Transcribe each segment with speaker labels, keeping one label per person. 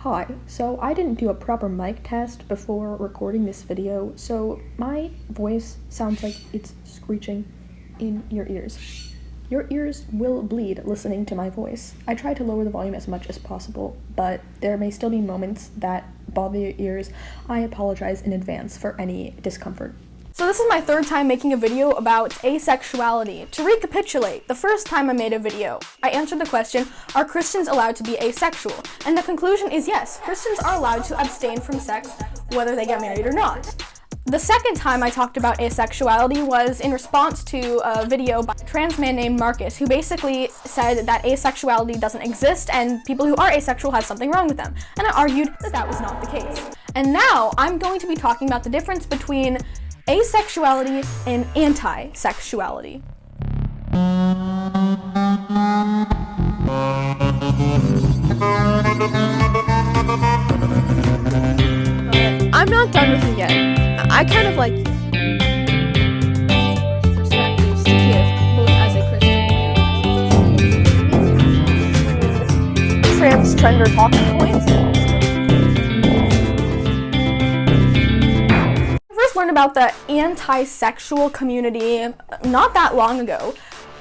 Speaker 1: Hi, so I didn't do a proper mic test before recording this video, so my voice sounds like it's screeching in your ears. Your ears will bleed listening to my voice. I try to lower the volume as much as possible, but there may still be moments that bother your ears. I apologize in advance for any discomfort.
Speaker 2: So this is my third time making a video about asexuality. To recapitulate, the first time I made a video, I answered the question, are Christians allowed to be asexual? And the conclusion is yes, Christians are allowed to abstain from sex whether they get married or not. The second time I talked about asexuality was in response to a video by a trans man named Marcus, who basically said that asexuality doesn't exist and people who are asexual have something wrong with them. And I argued that that was not the case. And now I'm going to be talking about the difference between asexuality and antisexuality.
Speaker 3: I'm not done with it yet. I kind of like perspectives to give, both as a Christian transgender talking points.
Speaker 2: Learned about the antisexual community not that long ago.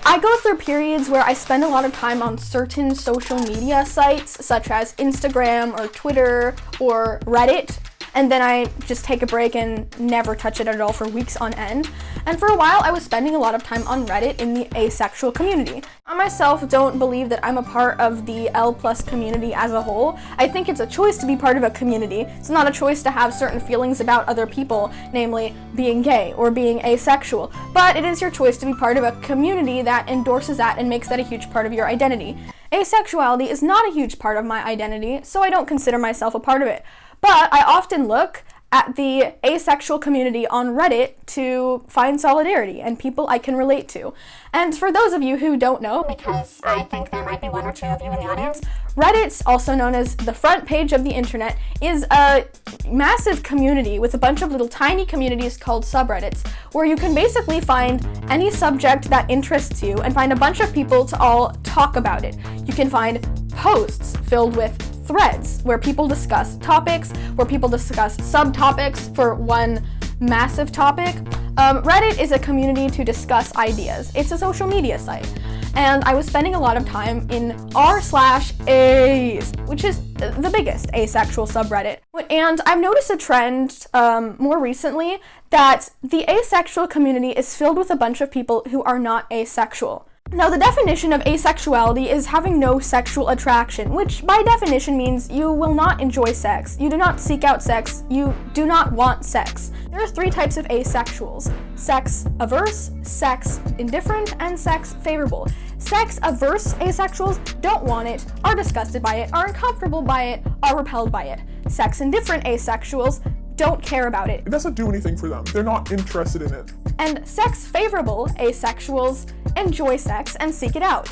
Speaker 2: I go through periods where I spend a lot of time on certain social media sites such as Instagram or Twitter or Reddit, and then I just take a break and never touch it at all for weeks on end. And for a while I was spending a lot of time on Reddit in the asexual community. I myself don't believe that I'm a part of the L+ community as a whole. I think it's a choice to be part of a community. It's not a choice to have certain feelings about other people, namely being gay or being asexual. But it is your choice to be part of a community that endorses that and makes that a huge part of your identity. Asexuality is not a huge part of my identity, so I don't consider myself a part of it. But I often look at the asexual community on Reddit to find solidarity and people I can relate to. And for those of you who don't know, because I think there might be one or two of you in the audience, Reddit, also known as the front page of the internet, is a massive community with a bunch of little tiny communities called subreddits, where you can basically find any subject that interests you and find a bunch of people to all talk about it. You can find posts filled with threads where people discuss topics, where people discuss subtopics for one massive topic. Reddit is a community to discuss ideas. It's a social media site. And I was spending a lot of time in r/a's, which is the biggest asexual subreddit. And I've noticed a trend more recently that the asexual community is filled with a bunch of people who are not asexual. Now, the definition of asexuality is having no sexual attraction, which by definition means you will not enjoy sex, you do not seek out sex, you do not want sex. There are three types of asexuals: sex averse, sex indifferent, and sex favorable. Sex averse asexuals don't want it, are disgusted by it, are uncomfortable by it, are repelled by it. Sex indifferent asexuals don't care about it.
Speaker 4: It doesn't do anything for them. They're not interested in it.
Speaker 2: And sex-favorable asexuals enjoy sex and seek it out.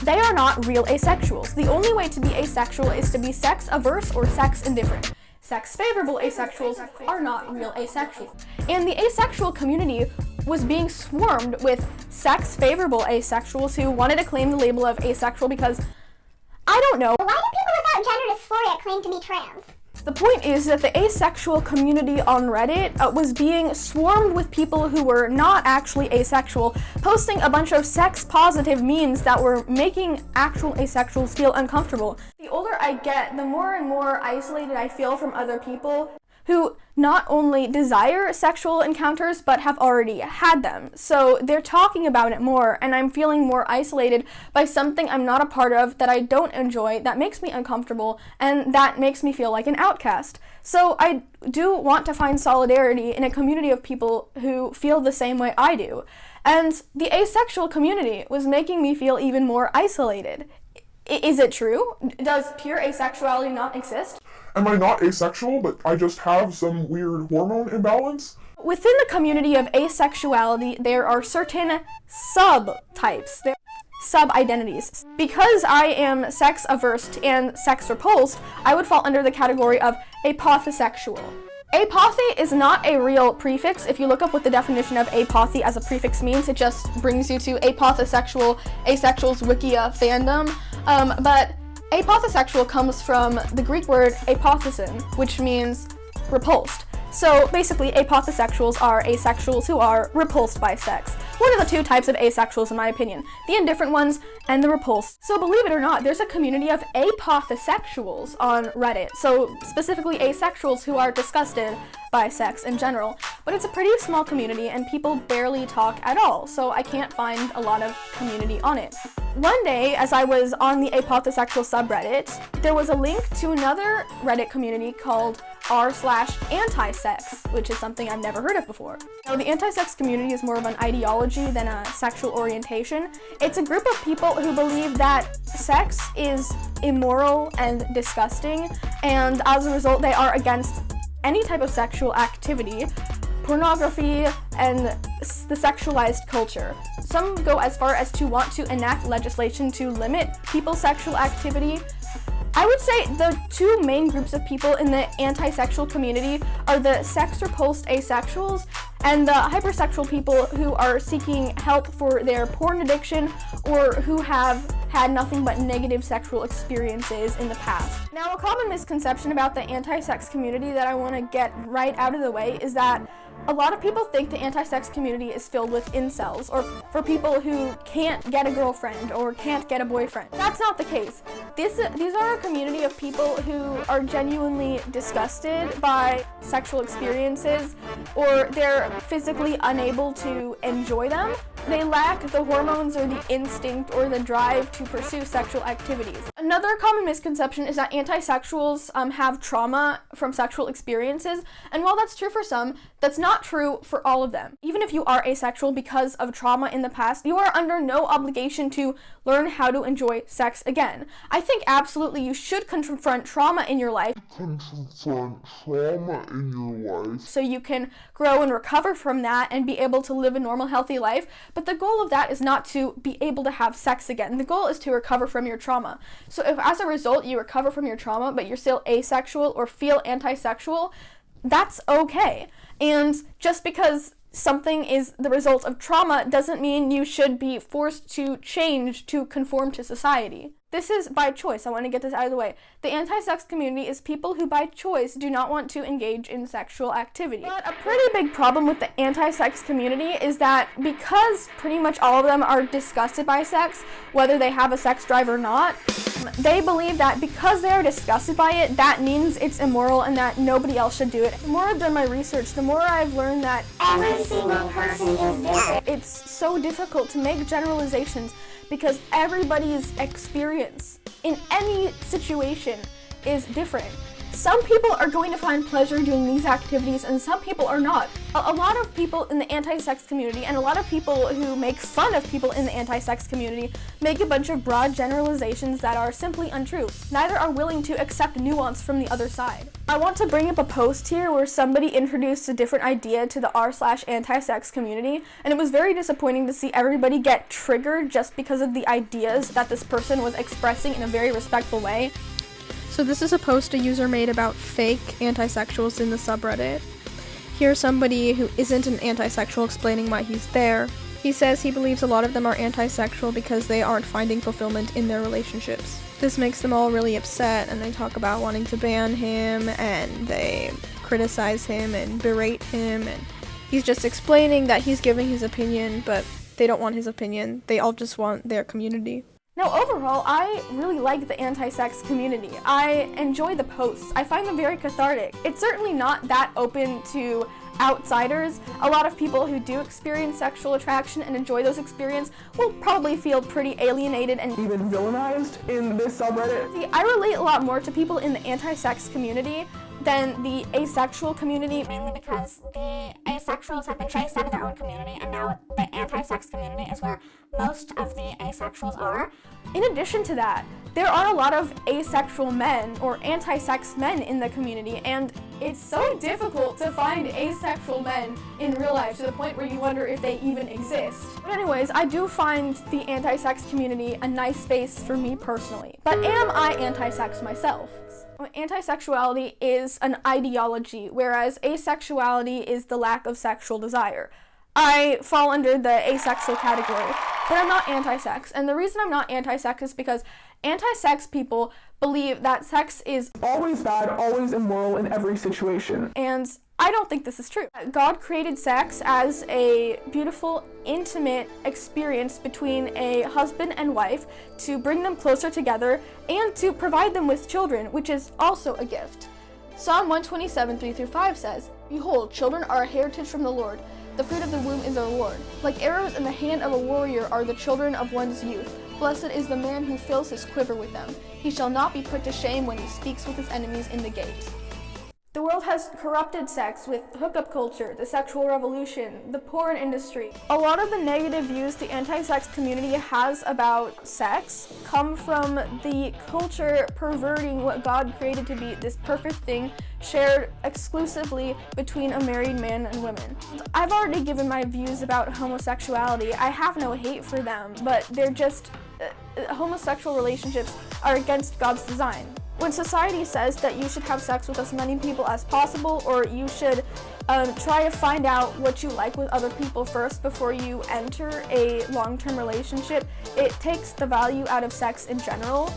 Speaker 2: They are not real asexuals. The only way to be asexual is to be sex-averse or sex-indifferent. Sex-favorable asexuals are not real asexuals. And the asexual community was being swarmed with sex-favorable asexuals who wanted to claim the label of asexual because, I don't know.
Speaker 5: Why do people without gender dysphoria claim to be trans?
Speaker 2: The point is that the asexual community on Reddit was being swarmed with people who were not actually asexual, posting a bunch of sex-positive memes that were making actual asexuals feel uncomfortable. The older I get, the more and more isolated I feel from other people who not only desire sexual encounters, but have already had them. So they're talking about it more, and I'm feeling more isolated by something I'm not a part of, that I don't enjoy, that makes me uncomfortable, and that makes me feel like an outcast. So I do want to find solidarity in a community of people who feel the same way I do. And the asexual community was making me feel even more isolated. Is it true? Does pure asexuality not exist?
Speaker 4: Am I not asexual, but I just have some weird hormone imbalance?
Speaker 2: Within the community of asexuality, there are certain subtypes, sub-identities. Because I am sex-averse and sex-repulsed, I would fall under the category of apothesexual. Apothe is not a real prefix. If you look up what the definition of apothe as a prefix means, it just brings you to apothesexual, asexuals, wikia fandom. But Apothesexual comes from the Greek word apothesin, which means repulsed. So basically, apothesexuals are asexuals who are repulsed by sex. One of the two types of asexuals, in my opinion. The indifferent ones and the repulsed. So believe it or not, there's a community of apothesexuals on Reddit. So specifically asexuals who are disgusted by sex in general. But it's a pretty small community and people barely talk at all. So I can't find a lot of community on it. One day, as I was on the apothesexual subreddit, there was a link to another Reddit community called r/antisex, which is something I've never heard of before. Now, the anti-sex community is more of an ideology than a sexual orientation. It's a group of people who believe that sex is immoral and disgusting, and as a result, they are against any type of sexual activity, pornography, and the sexualized culture. Some go as far as to want to enact legislation to limit people's sexual activity. I would say the two main groups of people in the anti-sexual community are the sex-repulsed asexuals and the hypersexual people who are seeking help for their porn addiction or who have had nothing but negative sexual experiences in the past. Now, a common misconception about the anti-sex community that I want to get right out of the way is that a lot of people think the anti-sex community is filled with incels, or for people who can't get a girlfriend or can't get a boyfriend. That's not the case. These are a community of people who are genuinely disgusted by sexual experiences, or they're physically unable to enjoy them. They lack the hormones or the instinct or the drive to pursue sexual activities. Another common misconception is that antisexuals have trauma from sexual experiences, and while that's true for some, that's not true for all of them. Even if you are asexual because of trauma in the past, you are under no obligation to learn how to enjoy sex again. I think absolutely you should confront trauma in your life so you can grow and recover from that and be able to live a normal, healthy life. But the goal of that is not to be able to have sex again. The goal is to recover from your trauma. So if as a result you recover from your trauma, but you're still asexual or feel antisexual, that's okay. And just because something is the result of trauma doesn't mean you should be forced to change to conform to society. This is by choice. I want to get this out of the way. The anti-sex community is people who by choice do not want to engage in sexual activity. But a pretty big problem with the anti-sex community is that because pretty much all of them are disgusted by sex, whether they have a sex drive or not, they believe that because they are disgusted by it, that means it's immoral and that nobody else should do it. The more I've done my research, the more I've learned that
Speaker 5: Every single person is different.
Speaker 2: it's so difficult to make generalizations because everybody's experience in any situation is different. Some people are going to find pleasure doing these activities and some people are not. A lot of people in the anti-sex community and a lot of people who make fun of people in the anti-sex community make a bunch of broad generalizations that are simply untrue. Neither are willing to accept nuance from the other side. I want to bring up a post here where somebody introduced a different idea to the r/anti-sex community, and it was very disappointing to see everybody get triggered just because of the ideas that this person was expressing in a very respectful way.
Speaker 3: So this is a post a user made about fake antisexuals in the subreddit. Here's somebody who isn't an antisexual explaining why he's there. He says he believes a lot of them are antisexual because they aren't finding fulfillment in their relationships. This makes them all really upset, and they talk about wanting to ban him, and they criticize him and berate him, and he's just explaining that he's giving his opinion, but they don't want his opinion. They all just want their community.
Speaker 2: Now, overall, I really like the anti-sex community. I enjoy the posts. I find them very cathartic. It's certainly not that open to outsiders. A lot of people who do experience sexual attraction and enjoy those experiences will probably feel pretty alienated and
Speaker 6: even villainized in this subreddit.
Speaker 2: See, I relate a lot more to people in the anti-sex community than the asexual community,
Speaker 5: Mainly because the asexuals have been chased out of their own community, and now the anti-sex community is where most of the asexuals are.
Speaker 2: In addition to that, there are a lot of asexual men or anti-sex men in the community, and it's so difficult to find asexual men in real life to the point where you wonder if they even exist. But anyways, I do find the anti-sex community a nice space for me personally. But am I anti-sex myself? Antisexuality is an ideology, whereas asexuality is the lack of sexual desire. I fall under the asexual category, but I'm not anti-sex. And the reason I'm not anti-sex is because Anti-sex people believe that sex is
Speaker 6: Always bad, always immoral in every situation.
Speaker 2: and I don't think this is true. God created sex as a beautiful, intimate experience between a husband and wife to bring them closer together and to provide them with children, which is also a gift. Psalm 127, 3-5 says, "Behold, children are a heritage from the Lord. The fruit of the womb is a reward. Like arrows in the hand of a warrior are the children of one's youth. Blessed is the man who fills his quiver with them. He shall not be put to shame when he speaks with his enemies in the gate." The world has corrupted sex with hookup culture, the sexual revolution, the porn industry. A lot of the negative views the anti-sex community has about sex come from the culture perverting what God created to be this perfect thing shared exclusively between a married man and women. I've already given my views about homosexuality. I have no hate for them, but they're just homosexual relationships are against God's design. When society says that you should have sex with as many people as possible, or you should try to find out what you like with other people first before you enter a long-term relationship, it takes the value out of sex in general.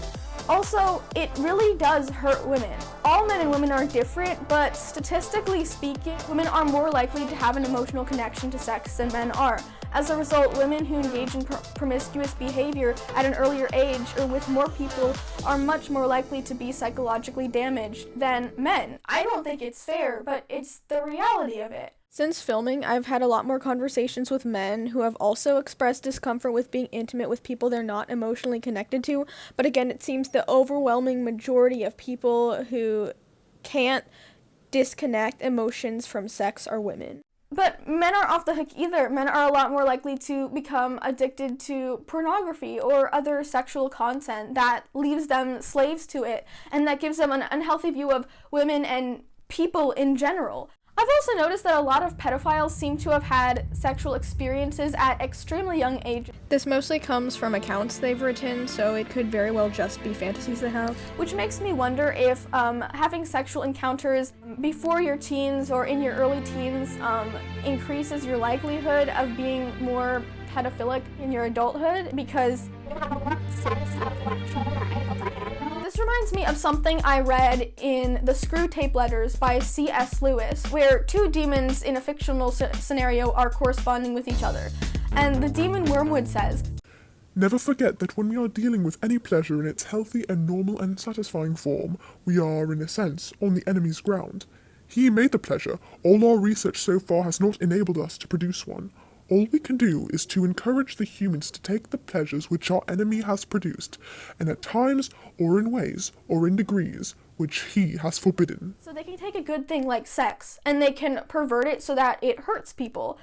Speaker 2: Also, it really does hurt women. All men and women are different, but statistically speaking, women are more likely to have an emotional connection to sex than men are. As a result, women who engage in promiscuous behavior at an earlier age or with more people are much more likely to be psychologically damaged than men. I don't think it's fair, but it's the reality of it.
Speaker 3: Since filming, I've had a lot more conversations with men who have also expressed discomfort with being intimate with people they're not emotionally connected to, but again, it seems the overwhelming majority of people who can't disconnect emotions from sex are women.
Speaker 2: But men aren't off the hook either. Men are a lot more likely to become addicted to pornography or other sexual content that leaves them slaves to it, and that gives them an unhealthy view of women and people in general. I've also noticed that a lot of pedophiles seem to have had sexual experiences at extremely young ages.
Speaker 3: This mostly comes from accounts they've written, so it could very well just be fantasies they have.
Speaker 2: Which makes me wonder if having sexual encounters before your teens or in your early teens increases your likelihood of being more pedophilic in your adulthood, because
Speaker 5: You have a warped sense of what children are able to handle.
Speaker 2: this reminds me of something I read in the Screw Tape Letters by C.S. Lewis, where two demons in a fictional scenario are corresponding with each other. And the demon Wormwood says,
Speaker 4: Never forget that when we are dealing with any pleasure in its healthy and normal and satisfying form, we are, in a sense, on the enemy's ground. He made the pleasure. All our research so far has not enabled us to produce one. All we can do is to encourage the humans to take the pleasures which our enemy has produced, and at times, or in ways, or in degrees, which he has forbidden.
Speaker 2: so they can take a good thing like sex, and they can pervert it so that it hurts people.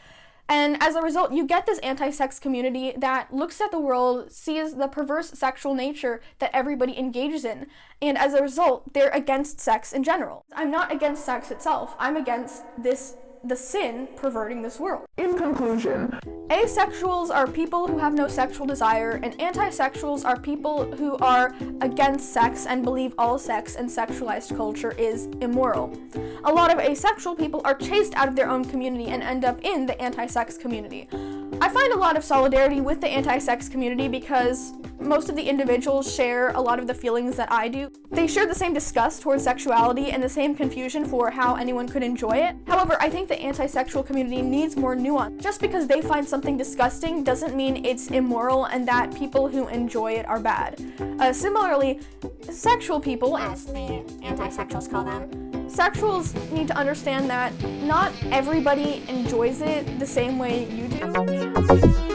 Speaker 2: And as a result, you get this anti-sex community that looks at the world, sees the perverse sexual nature that everybody engages in, and as a result, they're against sex in general. I'm not against sex itself. I'm against the sin perverting this world.
Speaker 6: In conclusion,
Speaker 2: Asexuals are people who have no sexual desire, and antisexuals are people who are against sex and believe all sex and sexualized culture is immoral. A lot of asexual people are chased out of their own community and end up in the anti-sex community. I find a lot of solidarity with the anti-sex community because most of the individuals share a lot of the feelings that I do. They share the same disgust towards sexuality and the same confusion for how anyone could enjoy it. However, I think the anti-sexual community needs more nuance. Just because they find something disgusting doesn't mean it's immoral and that people who enjoy it are bad. Similarly, sexual people,
Speaker 5: As the antisexuals call them.
Speaker 2: sexuals need to understand that not everybody enjoys it the same way you do.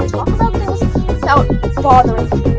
Speaker 3: Talk about things without bothering people.